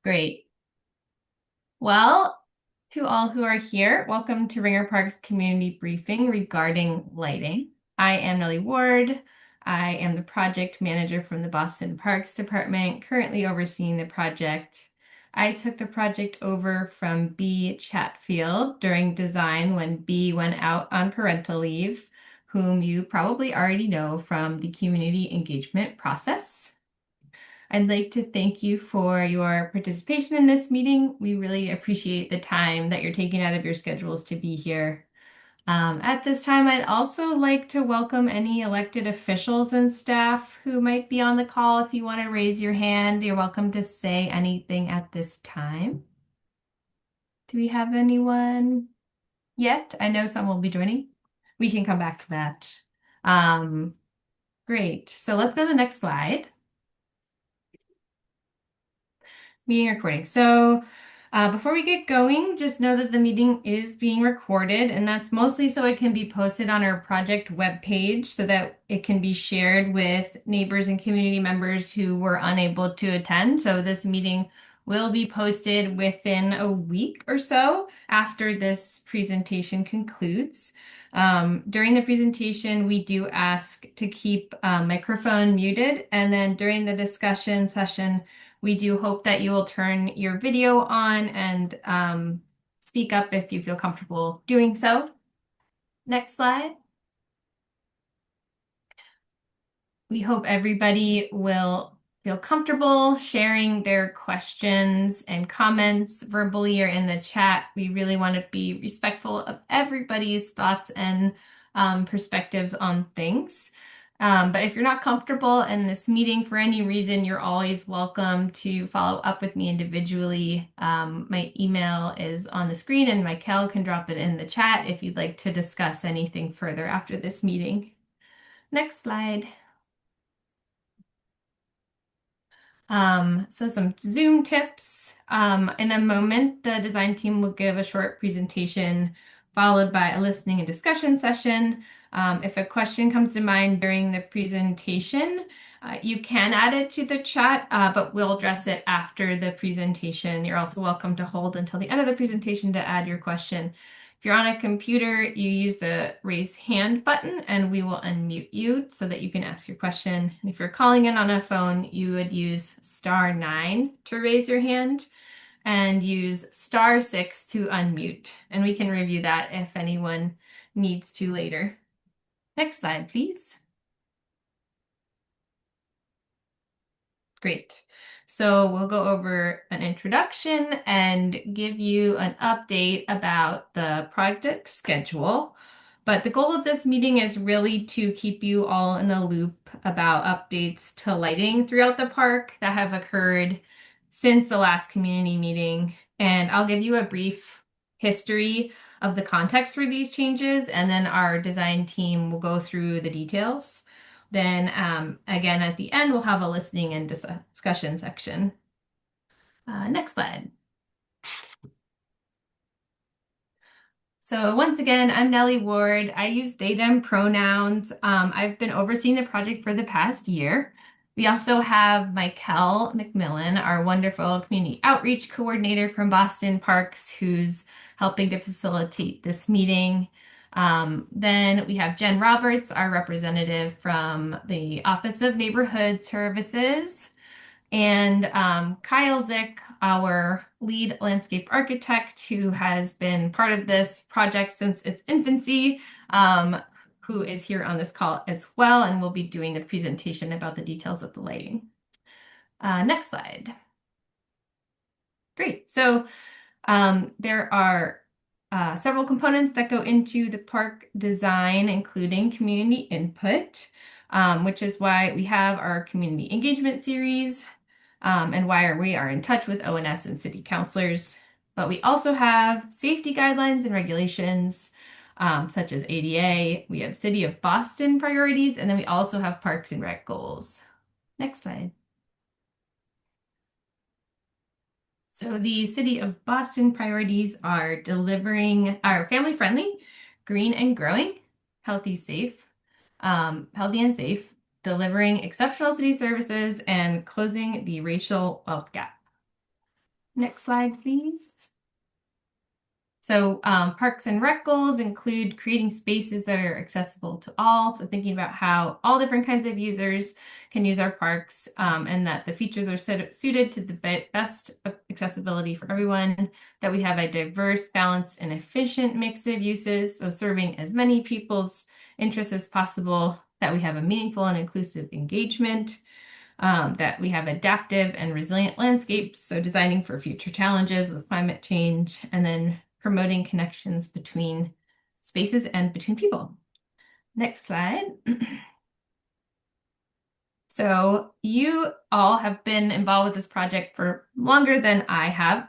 Great. Well, to all who are here, welcome to Ringer Park's community briefing regarding lighting. I am Nellie Ward. I am the project manager from the Boston Parks Department, currently overseeing the project. I took the project over from B. Chatfield during design when B went out on parental leave, whom you probably already know from the community engagement process. I'd like to thank you for your participation in this meeting. We really appreciate the time that you're taking out of your schedules to be here. At this time, I'd also like to welcome any elected officials and staff who might be on the call. If you want to raise your hand, you're welcome to say anything at this time. Do we have anyone yet? I know some will be joining. We can come back to that. Um, great. So let's go to the next slide. Meeting recording. Before we get going, just know that the meeting is being recorded, and that's mostly so it can be posted on our project webpage so that it can be shared with neighbors and community members who were unable to attend. So this meeting will be posted within a week or so after this presentation concludes. During the presentation, we do ask to keep microphone muted, and then during the discussion session, we do hope that you will turn your video on and speak up if you feel comfortable doing so. Next slide. We hope everybody will feel comfortable sharing their questions and comments verbally or in the chat. We really want to be respectful of everybody's thoughts and perspectives on things. But if you're not comfortable in this meeting for any reason, you're always welcome to follow up with me individually. My email is on the screen and Michael can drop it in the chat if you'd like to discuss anything further after this meeting. Next slide. So some Zoom tips. In a moment, the design team will give a short presentation followed by a listening and discussion session. If a question comes to mind during the presentation, you can add it to the chat, but we'll address it after the presentation. You're also welcome to hold until the end of the presentation to add your question. If you're on a computer, you use the raise hand button and we will unmute you so that you can ask your question. And if you're calling in on a phone, you would use *9 to raise your hand and use *6 to unmute. And we can review that if anyone needs to later. Next slide, please. Great. So we'll go over an introduction and give you an update about the project schedule. But the goal of this meeting is really to keep you all in the loop about updates to lighting throughout the park that have occurred since the last community meeting. And I'll give you a brief history of the context for these changes, and then our design team will go through the details. Then again, at the end, we'll have a listening and discussion section. Next slide. So once again, I'm Nellie Ward. I use they, them pronouns. I've been overseeing the project for the past year. We also have Michael McMillan, our wonderful community outreach coordinator from Boston Parks, who's helping to facilitate this meeting. Then we have Jen Roberts, our representative from the Office of Neighborhood Services, and Kyle Zick, our lead landscape architect, who has been part of this project since its infancy, who is here on this call as well, and will be doing the presentation about the details of the lighting. Next slide. Great. So there are several components that go into the park design, including community input, which is why we have our community engagement series, and why we are in touch with ONS and city councilors. But we also have safety guidelines and regulations, such as ADA. We have City of Boston priorities, and then we also have Parks and Rec goals. Next slide. So the City of Boston priorities are family friendly, green and growing, healthy, healthy and safe, delivering exceptional city services, and closing the racial wealth gap. Next slide, please. So parks and rec goals include creating spaces that are accessible to all. So thinking about how all different kinds of users can use our parks and that the features are suited to the best accessibility for everyone, that we have a diverse, balanced, and efficient mix of uses. So serving as many people's interests as possible, that we have a meaningful and inclusive engagement, that we have adaptive and resilient landscapes, so designing for future challenges with climate change, and then promoting connections between spaces and between people. Next slide. So you all have been involved with this project for longer than I have,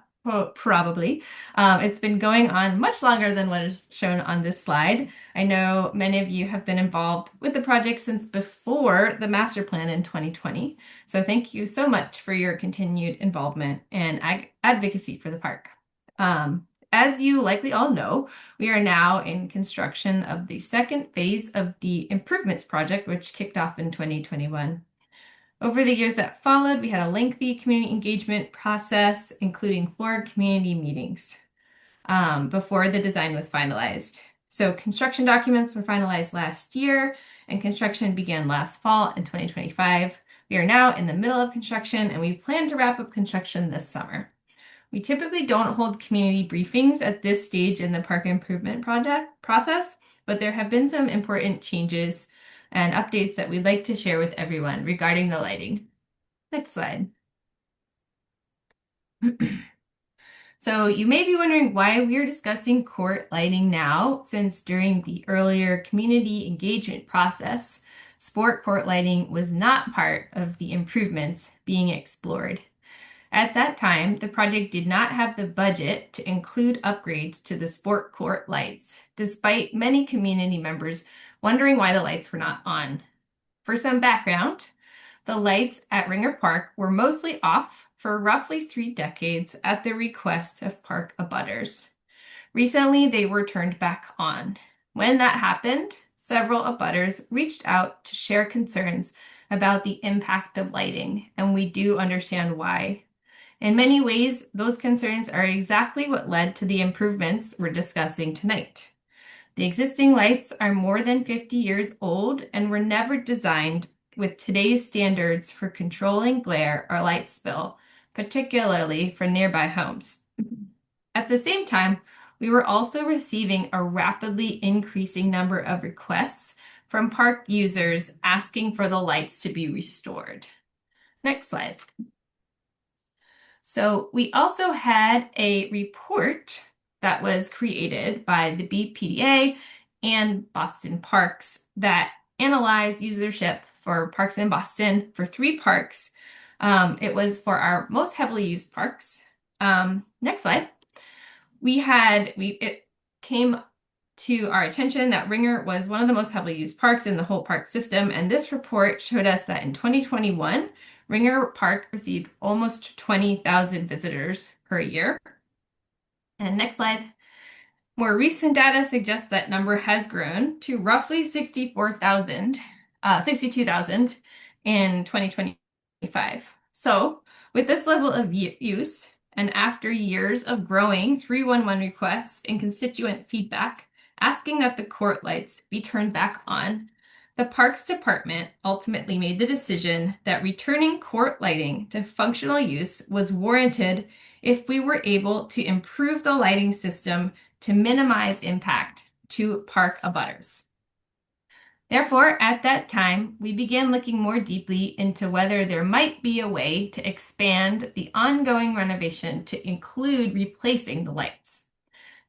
probably. It's been going on much longer than what is shown on this slide. I know many of you have been involved with the project since before the master plan in 2020. So thank you so much for your continued involvement and advocacy for the park. As you likely all know, we are now in construction of the second phase of the improvements project, which kicked off in 2021. Over the years that followed, we had a lengthy community engagement process, including 4 community meetings before the design was finalized. So construction documents were finalized last year, and construction began last fall in 2025. We are now in the middle of construction, and we plan to wrap up construction this summer. We typically don't hold community briefings at this stage in the park improvement project process, but there have been some important changes and updates that we'd like to share with everyone regarding the lighting. Next slide. So you may be wondering why we're discussing court lighting now, since during the earlier community engagement process, sport court lighting was not part of the improvements being explored. At that time, the project did not have the budget to include upgrades to the sport court lights, despite many community members wondering why the lights were not on. For some background, the lights at Ringer Park were mostly off for roughly 3 decades at the request of park abutters. Recently, they were turned back on. When that happened, several abutters reached out to share concerns about the impact of lighting, and we do understand why. In many ways, those concerns are exactly what led to the improvements we're discussing tonight. The existing lights are more than 50 years old and were never designed with today's standards for controlling glare or light spill, particularly for nearby homes. At the same time, we were also receiving a rapidly increasing number of requests from park users asking for the lights to be restored. Next slide. So we also had a report that was created by the BPDA and Boston Parks that analyzed usership for parks in Boston for 3 parks. It was for our most heavily used parks. Next slide. It came to our attention that Ringer was one of the most heavily used parks in the whole park system, and this report showed us that in 2021, Ringer Park received almost 20,000 visitors per year. And next slide. More recent data suggests that number has grown to roughly 62,000 in 2025. So with this level of use, and after years of growing 311 requests and constituent feedback asking that the court lights be turned back on, the Parks Department ultimately made the decision that returning court lighting to functional use was warranted if we were able to improve the lighting system to minimize impact to park abutters. Therefore, at that time, we began looking more deeply into whether there might be a way to expand the ongoing renovation to include replacing the lights.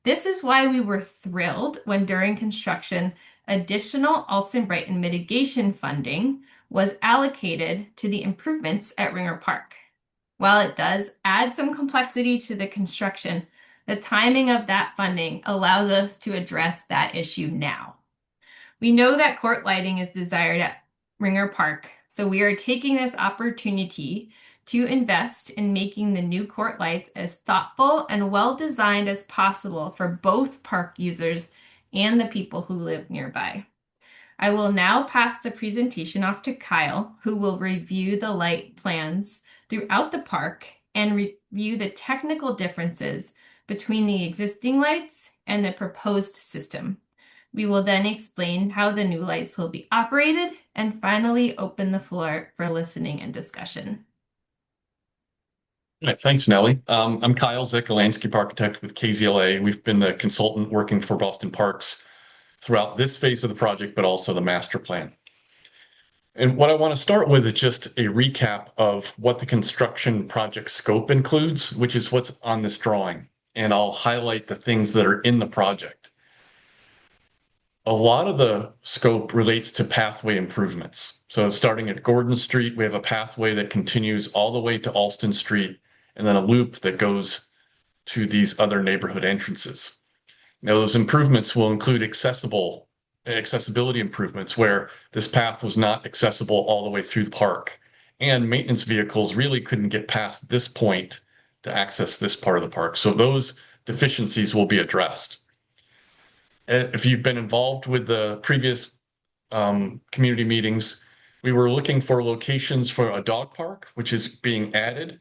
This is why we were thrilled when during construction, additional Alston-Brighton mitigation funding was allocated to the improvements at Ringer Park. While it does add some complexity to the construction, the timing of that funding allows us to address that issue now. We know that court lighting is desired at Ringer Park, so we are taking this opportunity to invest in making the new court lights as thoughtful and well-designed as possible for both park users and the people who live nearby. I will now pass the presentation off to Kyle, who will review the light plans throughout the park and review the technical differences between the existing lights and the proposed system. We will then explain how the new lights will be operated and finally open the floor for listening and discussion. All right, thanks, Nellie. I'm Kyle Zick, a landscape architect with KZLA. We've been the consultant working for Boston Parks throughout this phase of the project, but also the master plan. And what I want to start with is just a recap of what the construction project scope includes, which is what's on this drawing. And I'll highlight the things that are in the project. A lot of the scope relates to pathway improvements. So starting at Gordon Street, we have a pathway that continues all the way to Alston Street, and then a loop that goes to these other neighborhood entrances. Now, those improvements will include accessibility improvements where this path was not accessible all the way through the park, and maintenance vehicles really couldn't get past this point to access this part of the park. So those deficiencies will be addressed. If you've been involved with the previous community meetings, we were looking for locations for a dog park, which is being added,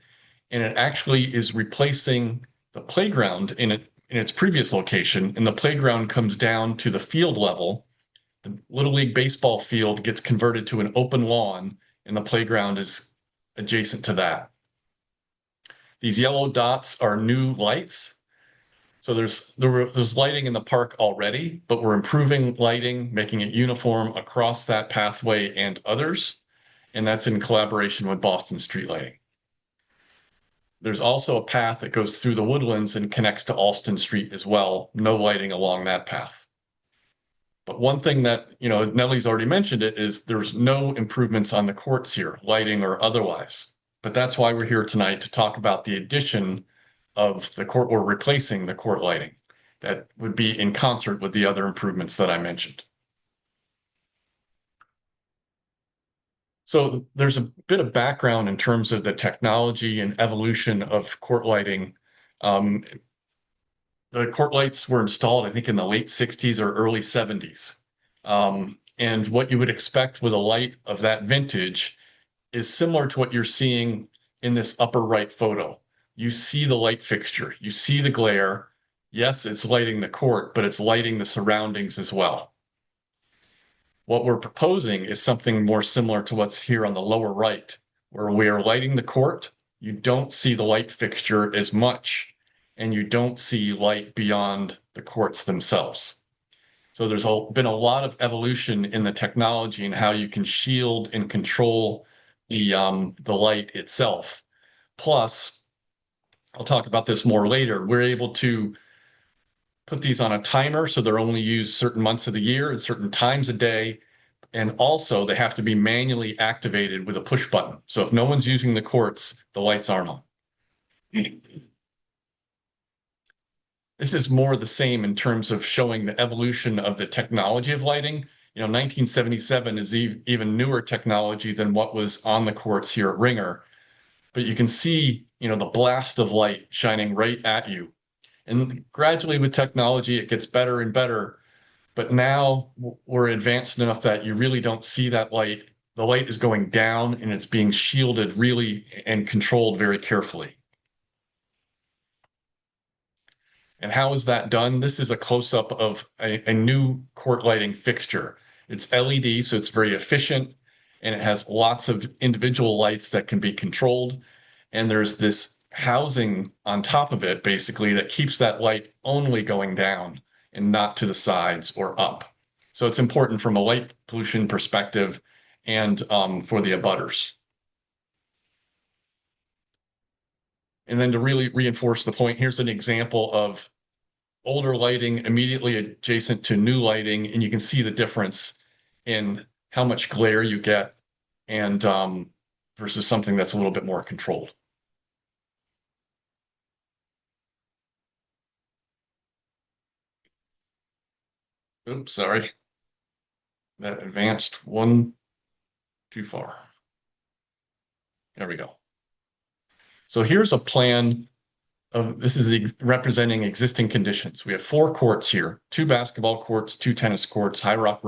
and it actually is replacing the playground in its previous location, and the playground comes down to the field level. The Little League baseball field gets converted to an open lawn, and the playground is adjacent to that. These yellow dots are new lights. So there's lighting in the park already, but we're improving lighting, making it uniform across that pathway and others, and that's in collaboration with Boston Street Lighting. There's also a path that goes through the woodlands and connects to Alston Street as well. No lighting along that path. But one thing that, Nellie's already mentioned it, is there's no improvements on the courts here, lighting or otherwise. But that's why we're here tonight to talk about the addition of the court or replacing the court lighting that would be in concert with the other improvements that I mentioned. So there's a bit of background in terms of the technology and evolution of court lighting. The court lights were installed, I think, in the late 60s or early 70s. And what you would expect with a light of that vintage is similar to what you're seeing in this upper right photo. You see the light fixture, you see the glare. Yes, it's lighting the court, but it's lighting the surroundings as well. What we're proposing is something more similar to what's here on the lower right, where we are lighting the court. You don't see the light fixture as much, and you don't see light beyond the courts themselves. So there's been a lot of evolution in the technology and how you can shield and control the light itself. Plus, I'll talk about this more later. We're able to put these on a timer so they're only used certain months of the year and certain times a day. And also, they have to be manually activated with a push button. So if no one's using the courts, the lights aren't on. This is more the same in terms of showing the evolution of the technology of lighting. 1977 is even newer technology than what was on the courts here at Ringer. But you can see, the blast of light shining right at you. And gradually with technology, it gets better and better. But now we're advanced enough that you really don't see that light. The light is going down and it's being shielded really and controlled very carefully. And how is that done? This is a close-up of a new court lighting fixture. It's LED, so it's very efficient, and it has lots of individual lights that can be controlled. And there's this housing on top of it, basically, that keeps that light only going down and not to the sides or up. So it's important from a light pollution perspective and for the abutters. And then to really reinforce the point, here's an example of older lighting immediately adjacent to new lighting, and you can see the difference in how much glare you get and versus something that's a little bit more controlled. Oops, sorry. That advanced one too far. There we go. So here's a plan of this is representing existing conditions. We have 4 courts here, 2 basketball courts, 2 tennis courts. High Rock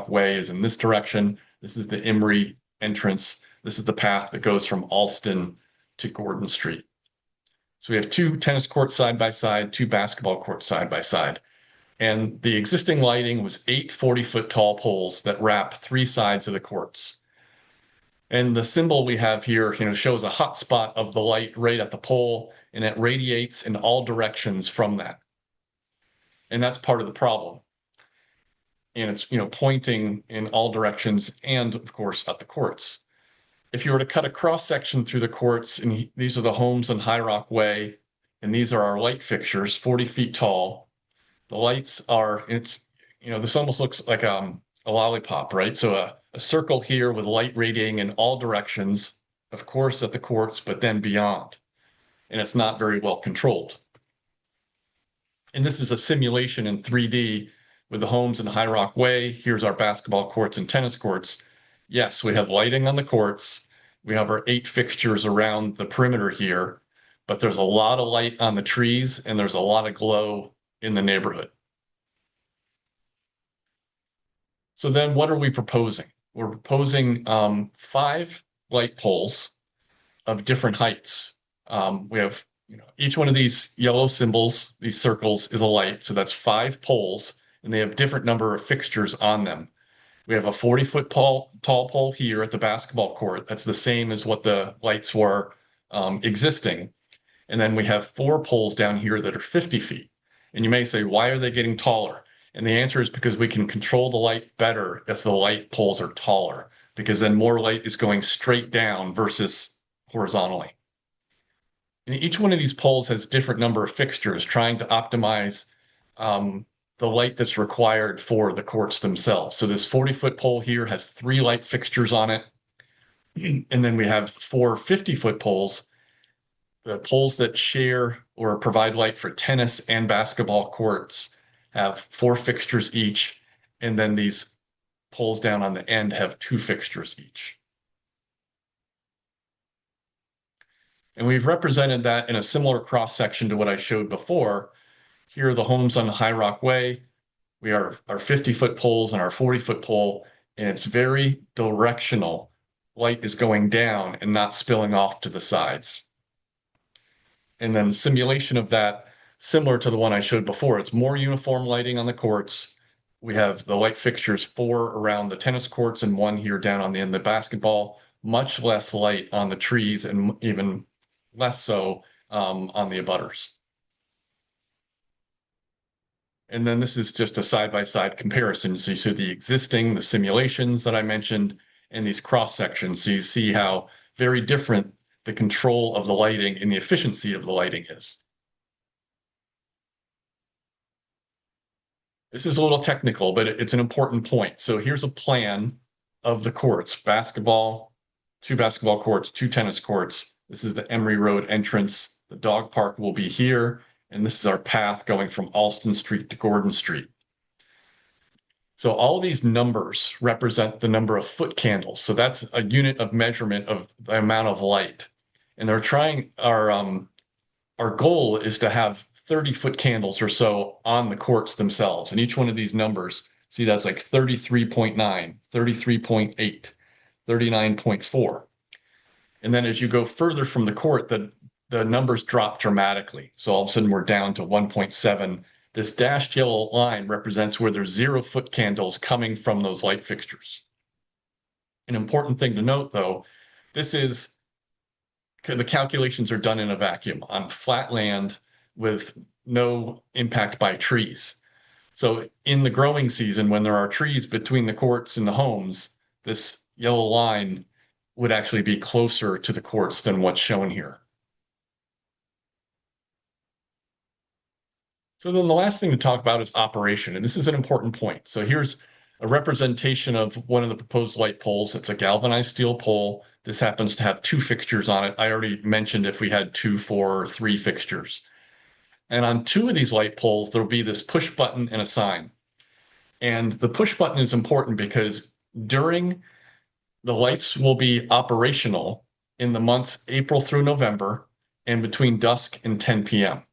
Way is in this direction. This is the Emery entrance. This is the path that goes from Alston to Gordon Street. So we have two tennis courts side by side, two basketball courts side by side. And the existing lighting was 8 40-foot tall poles that wrap three sides of the courts. And the symbol we have here, shows a hot spot of the light right at the pole, and it radiates in all directions from that. And that's part of the problem. And it's, pointing in all directions and, of course, at the courts. If you were to cut a cross section through the courts, and these are the homes on High Rock Way, and these are our light fixtures, 40 feet tall. The lights are, this almost looks like a lollipop, right? So a circle here with light radiating in all directions, of course, at the courts, but then beyond. And it's not very well controlled. And this is a simulation in 3D with the homes in High Rock Way. Here's our basketball courts and tennis courts. Yes, we have lighting on the courts. We have our 8 fixtures around the perimeter here, but there's a lot of light on the trees and there's a lot of glow in the neighborhood. So then what are we proposing? We're proposing 5 light poles of different heights. We have, each one of these yellow symbols, these circles, is a light. So that's 5 poles, and they have different number of fixtures on them. We have a 40-foot tall pole here at the basketball court. That's the same as what the lights were existing. And then we have 4 poles down here that are 50 feet. And you may say, why are they getting taller? And the answer is because we can control the light better if the light poles are taller, because then more light is going straight down versus horizontally. And each one of these poles has different number of fixtures, trying to optimize the light that's required for the courts themselves. So this 40-foot pole here has 3 light fixtures on it. And then we have 4 50-foot poles. The poles that share or provide light for tennis and basketball courts have 4 fixtures each. And then these poles down on the end have 2 fixtures each. And we've represented that in a similar cross section to what I showed before. Here are the homes on High Rock Way. We are our 50-foot poles and our 40-foot pole, and it's very directional. Light is going down and not spilling off to the sides. And then simulation of that, similar to the one I showed before, it's more uniform lighting on the courts. We have the light fixtures 4 around the tennis courts and 1 here down on the end of the basketball, much less light on the trees and even less so on the abutters. And then this is just a side-by-side comparison. So you see the existing, the simulations that I mentioned, and these cross sections. So you see how very different the control of the lighting and the efficiency of the lighting is. This is a little technical, but it's an important point. So here's a plan of the courts: basketball, 2 basketball courts, 2 tennis courts. This is the Emery Road entrance. The dog park will be here. And this is our path going from Alston Street to Gordon Street. So all of these numbers represent the number of foot candles. So that's a unit of measurement of the amount of light. And they're trying, our goal is to have 30-foot candles or so on the courts themselves. And each one of these numbers, see, that's like 33.9, 33.8, 39.4. And then as you go further from the court, the numbers drop dramatically. So all of a sudden we're down to 1.7. This dashed yellow line represents where there's 0-foot candles coming from those light fixtures. An important thing to note, though, this is the calculations are done in a vacuum on flat land with no impact by trees. So in the growing season, when there are trees between the courts and the homes, this yellow line would actually be closer to the courts than what's shown here. So then the last thing to talk about is operation, and this is an important point. So here's a representation of one of the proposed light poles. It's a galvanized steel pole. This happens to have 2 fixtures on it. I already mentioned if we had 2, 4, or 3 fixtures. And on 2 of these light poles, there'll be this push button and a sign. And the push button is important because the lights will be operational in the months April through November and between dusk and 10 p.m.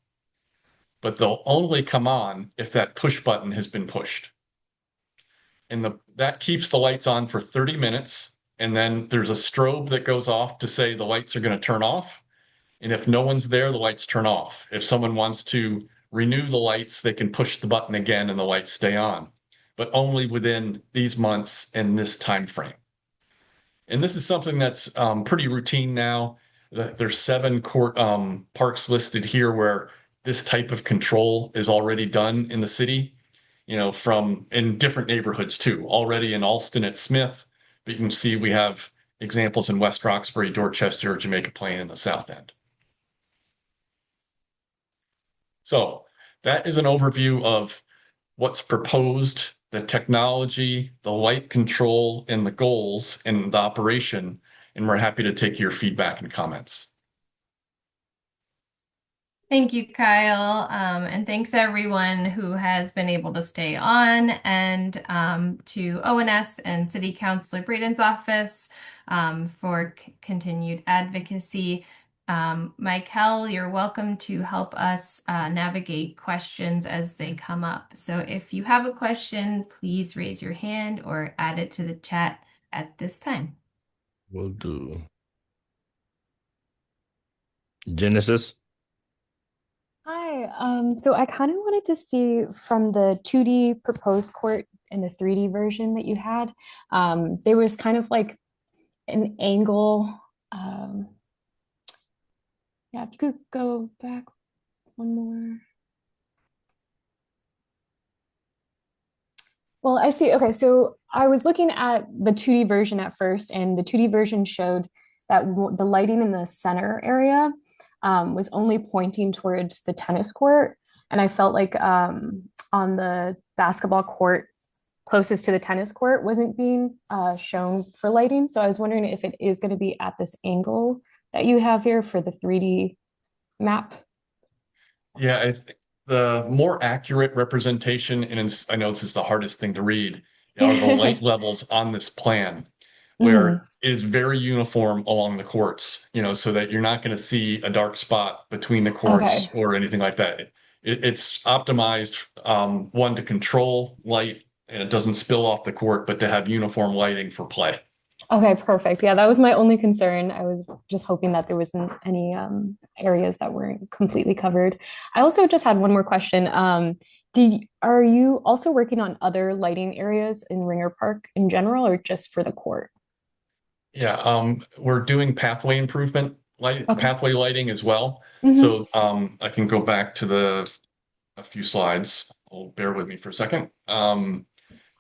But they'll only come on if that push button has been pushed. And that keeps the lights on for 30 minutes. And then there's a strobe that goes off to say the lights are going to turn off. And if no one's there, the lights turn off. If someone wants to renew the lights, they can push the button again and the lights stay on, but only within these months and this time frame. And this is something that's pretty routine now. There's 7 parks listed here where this type of control is already done in the city, from in different neighborhoods too. Already in Alston at Smith, but you can see we have examples in West Roxbury, Dorchester, Jamaica Plain, and the South End. So that is an overview of what's proposed, the technology, the light control, and the goals and the operation. And we're happy to take your feedback and comments. Thank you, Kyle. And thanks everyone who has been able to stay on, and to ONS and City Councilor Braden's office for continued advocacy. Michael, you're welcome to help us navigate questions as they come up. So if you have a question, please raise your hand or add it to the chat at this time. Will do. Genesis. Hi, so I kind of wanted to see from the 2D proposed court and the 3D version that you had, there was kind of like an angle. Yeah, if you could go back one more. Well, I see. Okay, so I was looking at the 2D version at first, and the 2D version showed that the lighting in the center area was only pointing towards the tennis court. And I felt like on the basketball court closest to the tennis court wasn't being shown for lighting. So I was wondering if it is going to be at this angle that you have here for the 3D map. Yeah, I think the more accurate representation, and I know this is the hardest thing to read, are the light levels on this plan, where it is very uniform along the courts, so that you're not going to see a dark spot between the courts Okay. or anything like that. It's optimized, one, to control light and it doesn't spill off the court, but to have uniform lighting for play. Okay, perfect. Yeah, that was my only concern. I was just hoping that there wasn't any areas that weren't completely covered. I also just had one more question. Are you also working on other lighting areas in Ringer Park in general, or just for the court? Yeah, we're doing pathway improvement, Okay. pathway lighting as well. Hmm. So I can go back to a few slides. Bear with me for a second.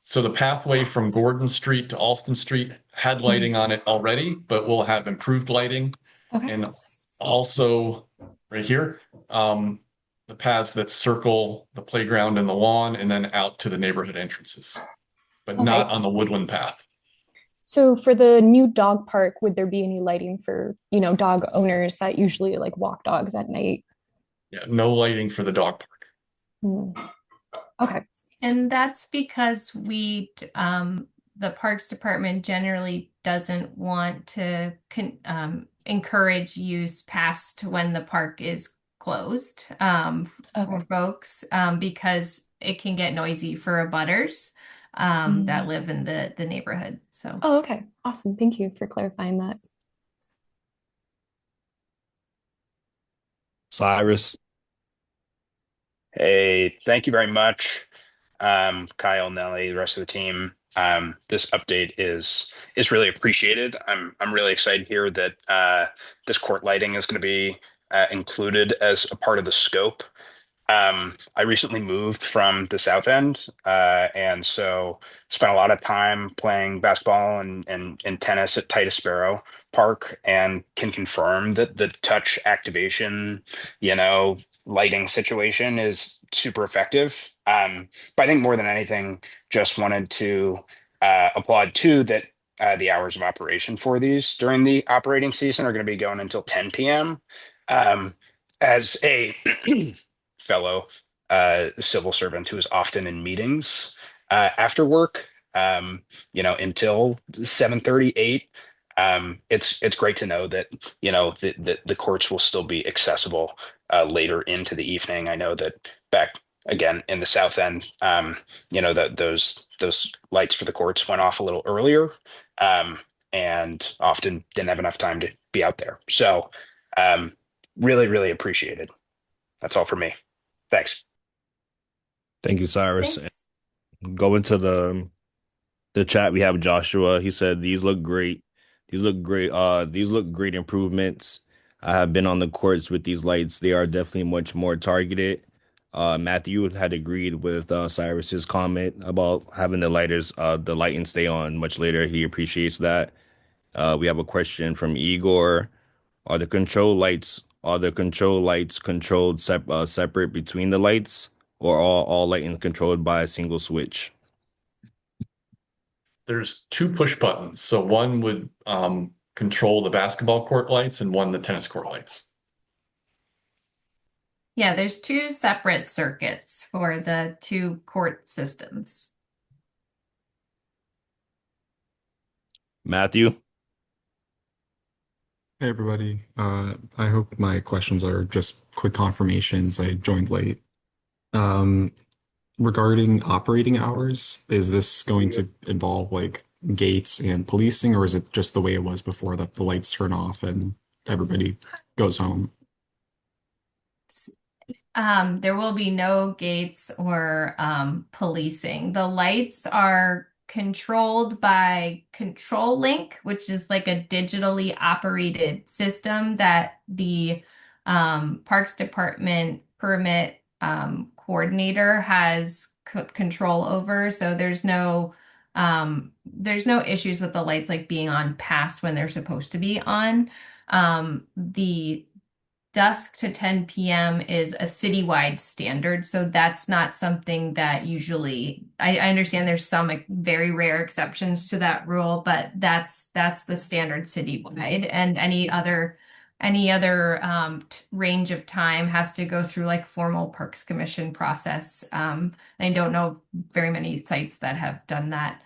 So the pathway from Gordon Street to Alston Street had lighting on it already, but we'll have improved lighting. Okay. And also right here, the paths that circle the playground and the lawn and then out to the neighborhood entrances, but Okay. not on the woodland path. So for the new dog park, would there be any lighting for, dog owners that usually like walk dogs at night? Yeah, no lighting for the dog park. Hmm. Okay. And that's because the Parks Department generally doesn't want to encourage use past when the park is closed for folks, because it can get noisy for abutters that live in the neighborhood. So. Oh, okay. Awesome. Thank you for clarifying that. Cyrus. Hey, thank you very much, Kyle, Nelly, the rest of the team. This update is really appreciated. I'm really excited here that this court lighting is going to be included as a part of the scope. I recently moved from the South End, and so spent a lot of time playing basketball and tennis at Titus Sparrow Park, and can confirm that the touch activation, lighting situation is super effective. But I think more than anything, just wanted to applaud too that the hours of operation for these during the operating season are going to be going until 10 p.m. As a fellow civil servant who is often in meetings after work, until 7:38. It's great to know that the courts will still be accessible later into the evening. I know that back again in the South End, that those lights for the courts went off a little earlier, and often didn't have enough time to be out there. So really, really appreciated. That's all for me. Thanks. Thank you, Cyrus. Thanks. Go into the chat. We have Joshua. He said these look great. These look great. These look great improvements. I have been on the courts with these lights. They are definitely much more targeted. Matthew had agreed with Cyrus's comment about having the lighting stay on much later. He appreciates that. We have a question from Igor. Are the control lights controlled separate between the lights, or all lighting controlled by a single switch? There's two push buttons. So one would control the basketball court lights and one the tennis court lights. Yeah, there's two separate circuits for the two court systems. Matthew? Hey everybody. I hope my questions are just quick confirmations. I joined late. Um, Regarding operating hours, is this going to involve like gates and policing, or is it just the way it was before that the lights turn off and everybody goes home? There will be no gates or policing. The lights are controlled by ControlLink, which is like a digitally operated system that the Parks Department permit coordinator has control over. So there's no issues with the lights like being on past when they're supposed to be on. The dusk to 10 p.m. is a citywide standard, so that's not something that usually I understand there's some very rare exceptions to that rule, but that's the standard citywide, and any other range of time has to go through like formal Parks Commission process. I don't know very many sites that have done that.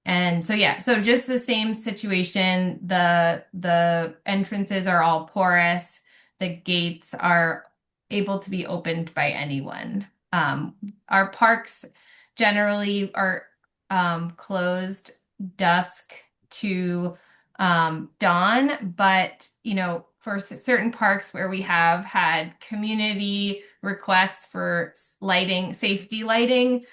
And so yeah, so just the same situation. The entrances are all porous. The gates are able to be opened by anyone. Our parks generally are closed dusk to dawn, but for certain parks where we have had community requests for lighting, safety lighting,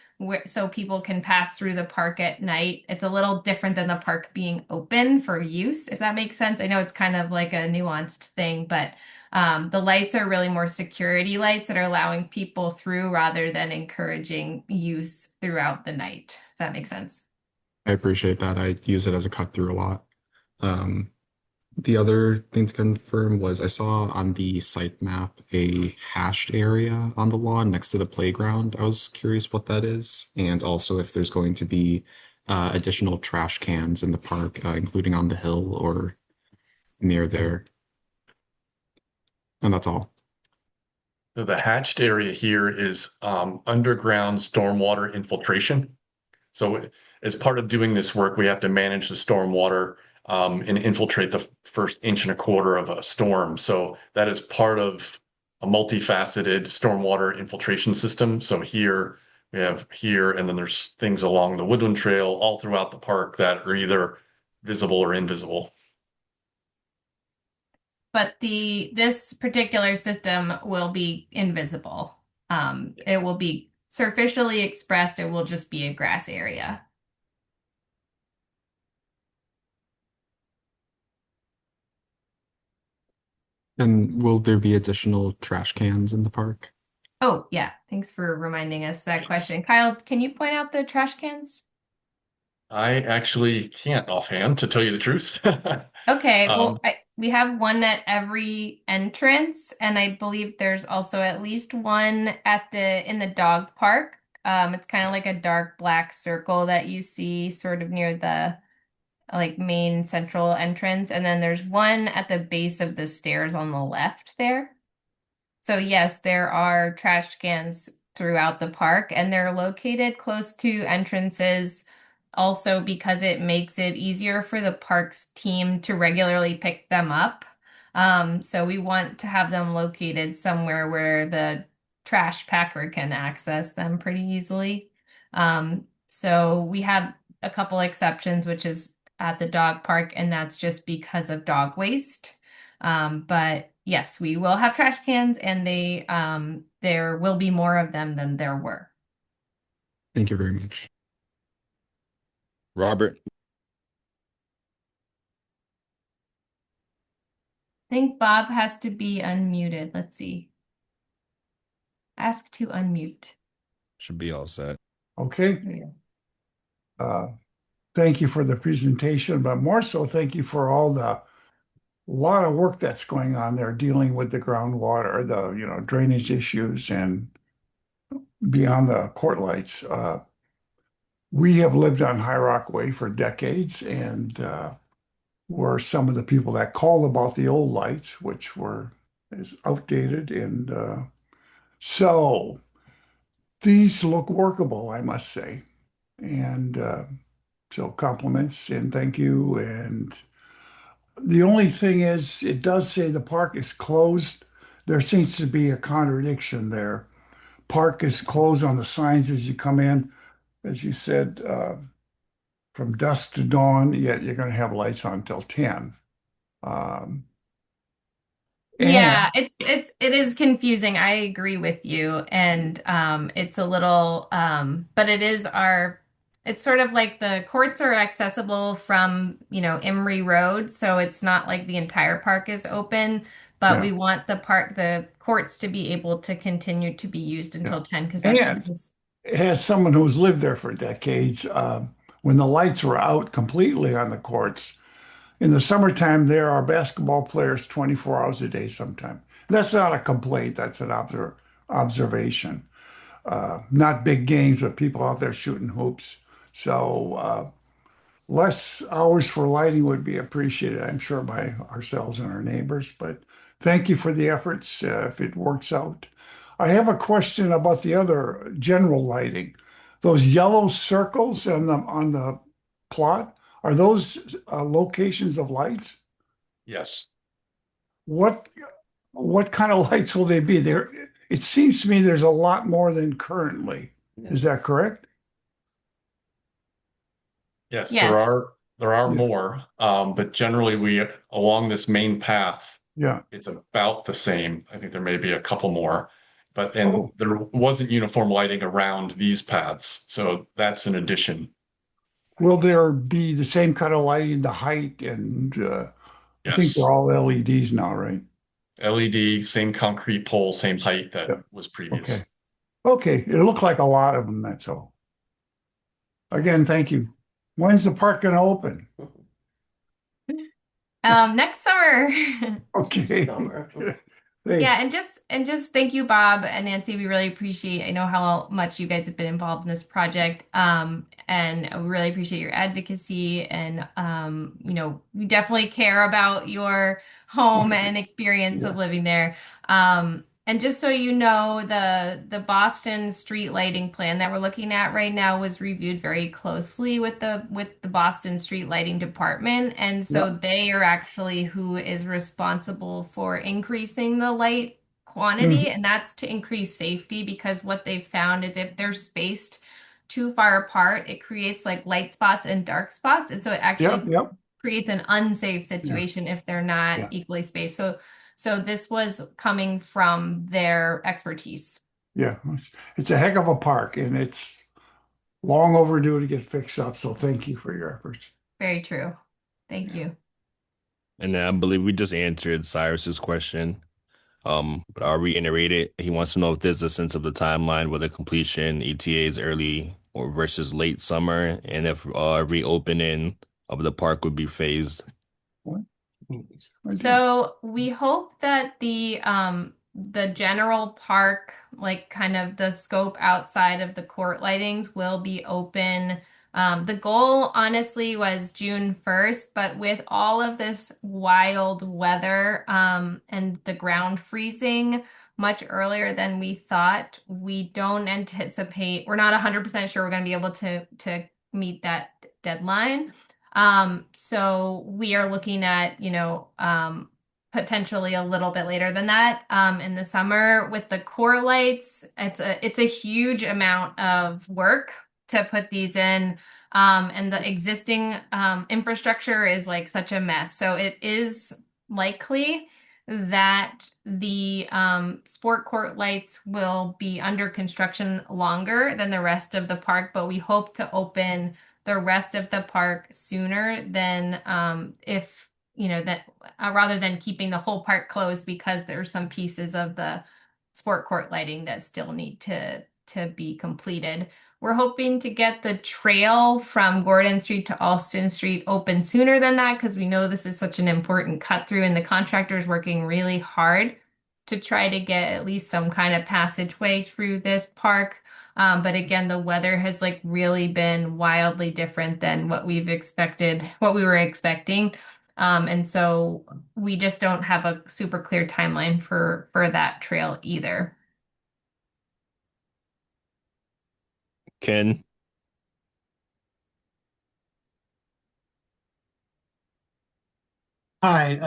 so people can pass through the park at night. It's a little different than the park being open for use, if that makes sense. I know it's kind of like a nuanced thing, but the lights are really more security lights that are allowing people through rather than encouraging use throughout the night, if that makes sense. I appreciate that. I use it as a cut through a lot. Um, the other thing to confirm was I saw on the site map a hashed area on the lawn next to the playground. I was curious what that is, and also if there's going to be additional trash cans in the park, including on the hill or near there. And that's all. So the hatched area here is underground stormwater infiltration. So as part of doing this work, we have to manage the stormwater and infiltrate the first inch and a quarter of a storm. So that is part of a multifaceted stormwater infiltration system. So here we have here, and then there's things along the Woodland Trail all throughout the park that are either visible or invisible. But this particular system will be invisible. It will be superficially expressed. It will just be a grass area. And will there be additional trash cans in the park? Oh, yeah. Thanks for reminding us that Yes. question. Kyle, can you point out the trash cans? I actually can't offhand, to tell you the truth. Okay, Um, well, we have one at every entrance, and I believe there's also at least one in the dog park. It's kind of like a dark black circle that you see sort of near the like main central entrance, and then there's one at the base of the stairs on the left there. So yes, there are trash cans throughout the park, and they're located close to entrances also because it makes it easier for the parks team to regularly pick them up. So we want to have them located somewhere where the trash packer can access them pretty easily. So we have a couple exceptions, which is at the dog park, and that's just because of dog waste. But yes, we will have trash cans, and there will be more of them than there were. Thank you very much. Robert, I think Bob has to be unmuted. Let's see. Ask to unmute. should be all set. Okay. There we go. Thank you for the presentation, but more so, thank you for all the lot of work that's going on there dealing with the groundwater, the drainage issues and beyond the court lights. We have lived on High Rock Way for decades and were some of the people that called about the old lights, which were is outdated. And so these look workable, I must say. And so compliments and thank you. And the only thing is, it does say the park is closed. There seems to be a contradiction there. Park is closed on the signs as you come in, as you said, from dusk to dawn, yet you're going to have lights on till 10. Um, Yeah, and it is confusing. I agree with you. And it's a little but it's sort of like the courts are accessible from, Emery Road, so it's not like the entire park is open, but yeah, we want the courts to be able to continue to be used yeah. until 10 because that's And just as someone who's lived there for decades, when the lights were out completely on the courts, in the summertime, there are basketball players 24 hours a day sometime. That's not a complaint, that's an observation. Not big games, but people out there shooting hoops. So less hours for lighting would be appreciated, I'm sure, by ourselves and our neighbors. But thank you for the efforts if it works out. I have a question about the other general lighting. Those yellow circles on the plot, are those locations of lights? Yes. What what kind of lights will they be? There, it seems to me there's a lot more than currently. Is that correct? Yes, yes. there are Yeah. more, but generally we along this main path, Yeah. it's about the same. I think there may be a couple more, but and Oh, there wasn't uniform lighting around these paths, so that's an addition. will there be the same kind of lighting, the height, and I think they're Yes, all LEDs now, right? LED, same concrete pole, same height that Yeah. was Okay. previous. Okay. It looked like a lot of them, that's all. Again, thank you. When's the park gonna open? Next summer. Okay. Yeah, Thanks. and just thank you, Bob and Nancy. We really appreciate, I know how much you guys have been involved in this project. And we really appreciate your advocacy and we definitely care about your home and experience of Yeah. living there. And just so you know, the Boston street lighting plan that we're looking at right now was reviewed very closely with the Boston Street Lighting Department, and Yeah. so they are actually who is responsible for increasing the light quantity, Mhm. and that's to increase safety because what they've found is if they're spaced too far apart, it creates like light spots and dark spots, and so it Yep. actually Yep. creates an unsafe Yeah. situation if they're not Yeah. equally spaced. So this was coming from their expertise. Yeah. It's a heck of a park and it's long overdue to get fixed up. So thank you for your efforts. Very true. Thank Yeah. you. And then I believe we just answered Cyrus's question. But I'll reiterate it. He wants to know if there's a sense of the timeline, whether completion ETA is early or versus late summer, and if reopening of the park would be phased. What? I do. So we hope that the general park, like kind of the scope outside of the court lightings, will be open. The goal, honestly, was June 1st, but with all of this wild weather and the ground freezing much earlier than we thought, we don't anticipate, we're not 100% sure we're going to be able to meet that deadline. So we are looking at, potentially a little bit later than that, in the summer with the core lights. It's a huge amount of work to put these in. And the existing infrastructure is like such a mess. So it is likely that the sport court lights will be under construction longer than the rest of the park, but we hope to open the rest of the park sooner than if, that rather than keeping the whole park closed because there's some pieces of the sport court lighting that still need to be completed. We're hoping to get the trail from Gordon Street to Alston Street open sooner than that because we know this is such an important cut through and the contractor's working really hard to try to get at least some kind of passageway through this park. But again, the weather has like really been wildly different than what we were expecting. And so we just don't have a super clear timeline for that trail either. Ken. Hi,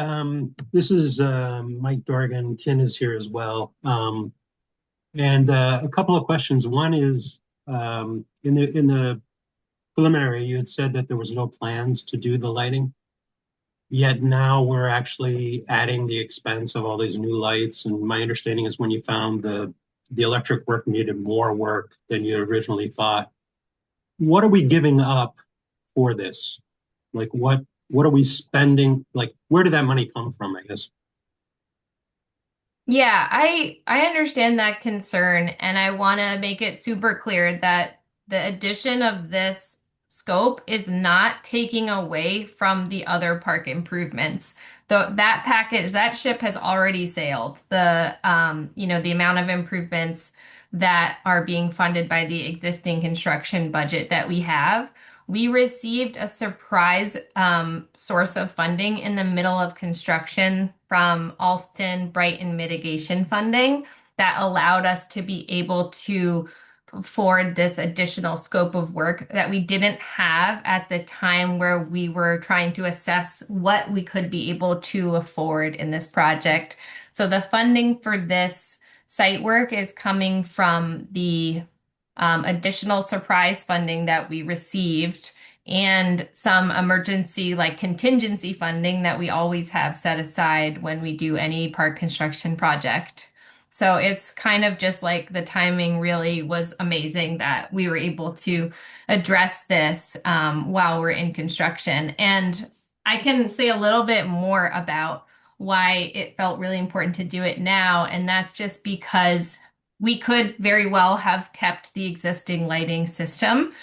this is Mike Dorgan. Ken is here as well. And a couple of questions. One is in the preliminary, you had said that there was no plans to do the lighting. Yet now we're actually adding the expense of all these new lights. And my understanding is when you found the electric work needed more work than you originally thought. What are we giving up for this? Like what are we spending? Like where did that money come from, I guess? Yeah, I understand that concern, and I want to make it super clear that the addition of this scope is not taking away from the other park improvements. That package, that ship has already sailed. The amount of improvements that are being funded by the existing construction budget that we have. We received a surprise source of funding in the middle of construction from Alston Brighton mitigation funding that allowed us to be able to afford this additional scope of work that we didn't have at the time where we were trying to assess what we could be able to afford in this project. So the funding for this site work is coming from the additional surprise funding that we received and some emergency like contingency funding that we always have set aside when we do any park construction project. So it's kind of just like the timing really was amazing that we were able to address this while we're in construction. And I can say a little bit more about why it felt really important to do it now. And that's just because we could very well have kept the existing lighting system.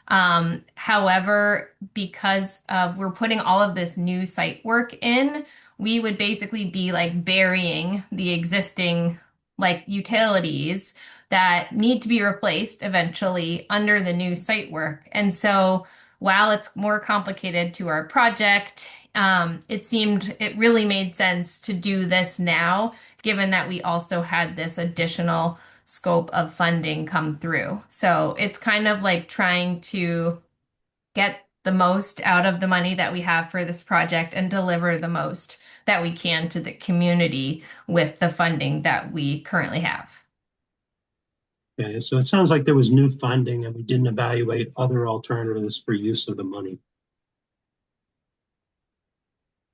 However, because we're putting all of this new site work in, we would basically be like burying the existing like utilities that need to be replaced eventually under the new site work. And so while it's more complicated to our project, it really made sense to do this now, given that we also had this additional scope of funding come through. So it's kind of like trying to get the most out of the money that we have for this project and deliver the most that we can to the community with the funding that we currently have. Okay, so it sounds like there was new funding and we didn't evaluate other alternatives for use of the money.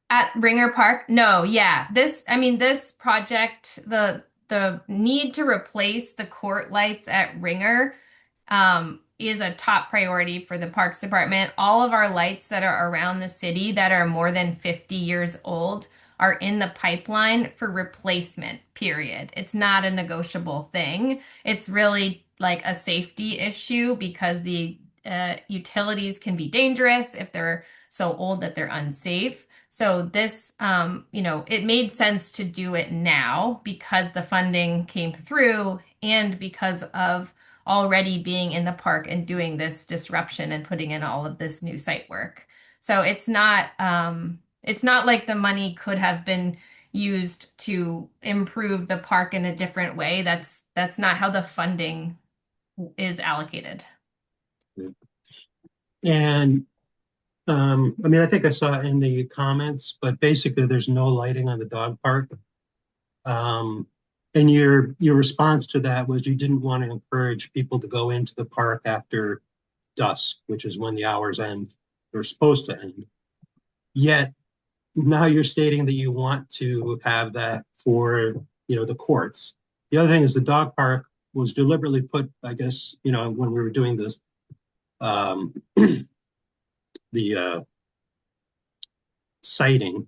At Ringer Park? No, yeah. This project, the need to replace the court lights at Ringer is a top priority for the Parks Department. All of our lights that are around the city that are more than 50 years old are in the pipeline for replacement, period. It's not a negotiable thing. It's really like a safety issue because the utilities can be dangerous if they're so old that they're unsafe. So this, it made sense to do it now because the funding came through and because of already being in the park and doing this disruption and putting in all of this new site work. So it's not like the money could have been used to improve the park in a different way. That's not how the funding is allocated. And I think I saw in the comments, but basically there's no lighting on the dog park. And your response to that was you didn't want to encourage people to go into the park after dusk, which is when the hours end. They're supposed to end. Yet now you're stating that you want to have that for, the courts. The other thing is the dog park was deliberately put, I guess, when we were doing this, the sighting